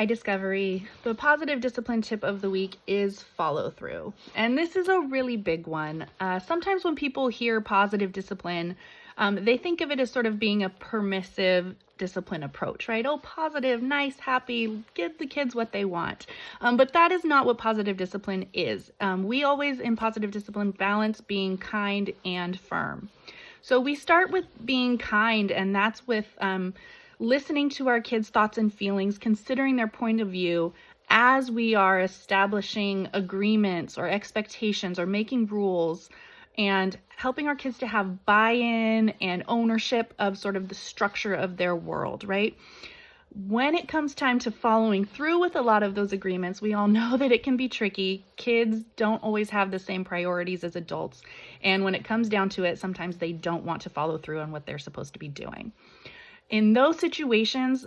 Hi, Discovery. The positive discipline tip of the week is follow through. And this is a really big one. Sometimes when people hear positive discipline, they think of it as sort of being a permissive discipline approach, right? Oh, positive, nice, happy, give the kids what they want. But that is not what positive discipline is. We always, in positive discipline, balance being kind and firm. So we start with being kind, and that's with listening to our kids' thoughts and feelings, considering their point of view as we are establishing agreements or expectations or making rules, and helping our kids to have buy-in and ownership of sort of the structure of their world, right? When it comes time to following through with a lot of those agreements, we all know that it can be tricky. Kids don't always have the same priorities as adults. And when it comes down to it, sometimes they don't want to follow through on what they're supposed to be doing. In those situations,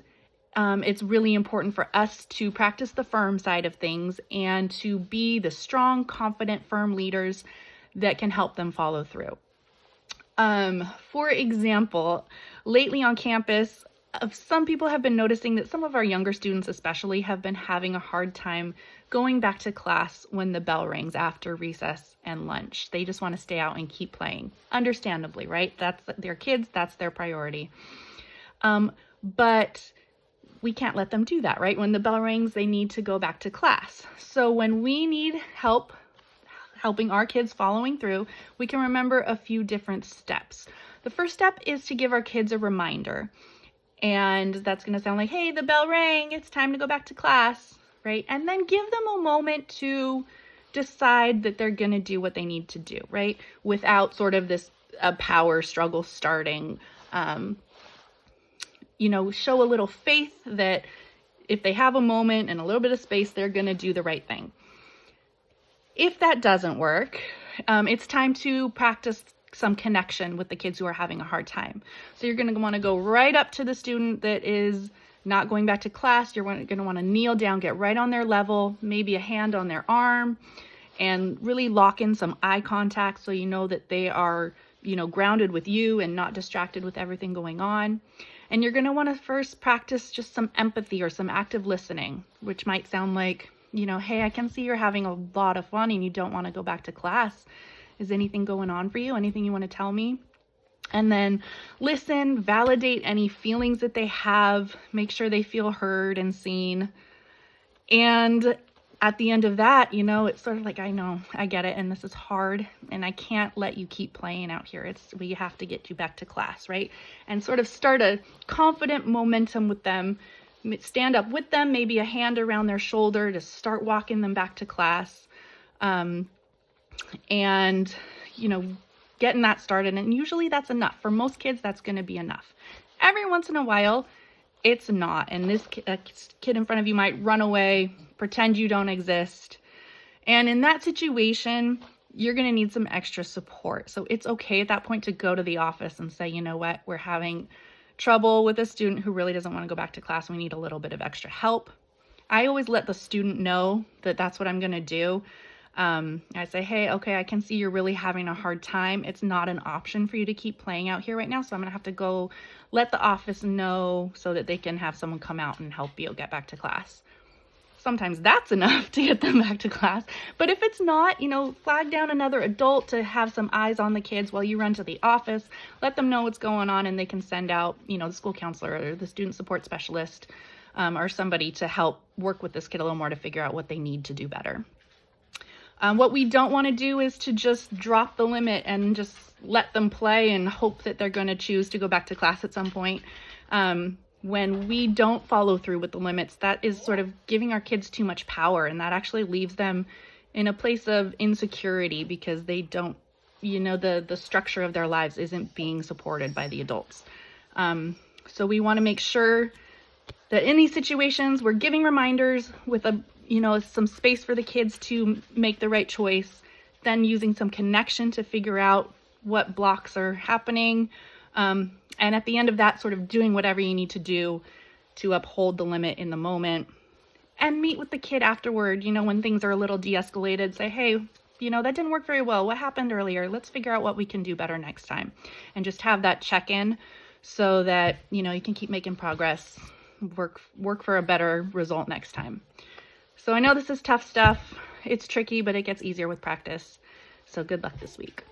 it's really important for us to practice the firm side of things and to be the strong, confident, firm leaders that can help them follow through. For example, lately on campus, some people have been noticing that some of our younger students especially have been having a hard time going back to class when the bell rings after recess and lunch. They just want to stay out and keep playing. Understandably, right? That's their kids, that's their priority. But we can't let them do that, right? When the bell rings, they need to go back to class. So when we need help helping our kids following through, we can remember a few different steps. The first step is to give our kids a reminder. And that's going to sound like, hey, the bell rang, it's time to go back to class, right? And then give them a moment to decide that they're going to do what they need to do, right? Without sort of this power struggle starting. Show a little faith that if they have a moment and a little bit of space, they're going to do the right thing. If that doesn't work, it's time to practice some connection with the kids who are having a hard time. So you're going to want to go right up to the student that is not going back to class. You're going to want to kneel down, get right on their level, maybe a hand on their arm, and really lock in some eye contact so you know that they are, grounded with you and not distracted with everything going on. And you're going to want to first practice just some empathy or some active listening, which might sound like, hey, I can see you're having a lot of fun and you don't want to go back to class. Is anything going on for you? Anything you want to tell me? And then listen, validate any feelings that they have, make sure they feel heard and seen. And at the end of that, it's sort of like, I know, I get it, and this is hard, and I can't let you keep playing out here. We have to get you back to class, right? And sort of start a confident momentum with them, stand up with them, maybe a hand around their shoulder to start walking them back to class. And getting that started. And usually that's enough. For most kids, that's going to be enough. Every once in a while, it's not. And this kid in front of you might run away, pretend you don't exist. And in that situation, you're going to need some extra support. So it's okay at that point to go to the office and say, you know what, we're having trouble with a student who really doesn't want to go back to class. We need a little bit of extra help. I always let the student know that that's what I'm going to do. I say, hey, okay, I can see you're really having a hard time. It's not an option for you to keep playing out here right now. So I'm going to have to go let the office know so that they can have someone come out and help you get back to class. Sometimes that's enough to get them back to class. But if it's not, flag down another adult to have some eyes on the kids while you run to the office, let them know what's going on, and they can send out, the school counselor or the student support specialist or somebody to help work with this kid a little more to figure out what they need to do better. What we don't want to do is to just drop the limit and just let them play and hope that they're going to choose to go back to class at some point. When we don't follow through with the limits, that is sort of giving our kids too much power, and that actually leaves them in a place of insecurity because they don't, the structure of their lives isn't being supported by the adults. So we want to make sure that in these situations, we're giving reminders with some space for the kids to make the right choice, then using some connection to figure out what blocks are happening. And at the end of that, sort of doing whatever you need to do to uphold the limit in the moment, and meet with the kid afterward, when things are a little de-escalated, say, hey, that didn't work very well. What happened earlier? Let's figure out what we can do better next time. And just have that check-in so that, you can keep making progress work for a better result next time. So I know this is tough stuff. It's tricky, but it gets easier with practice. So good luck this week.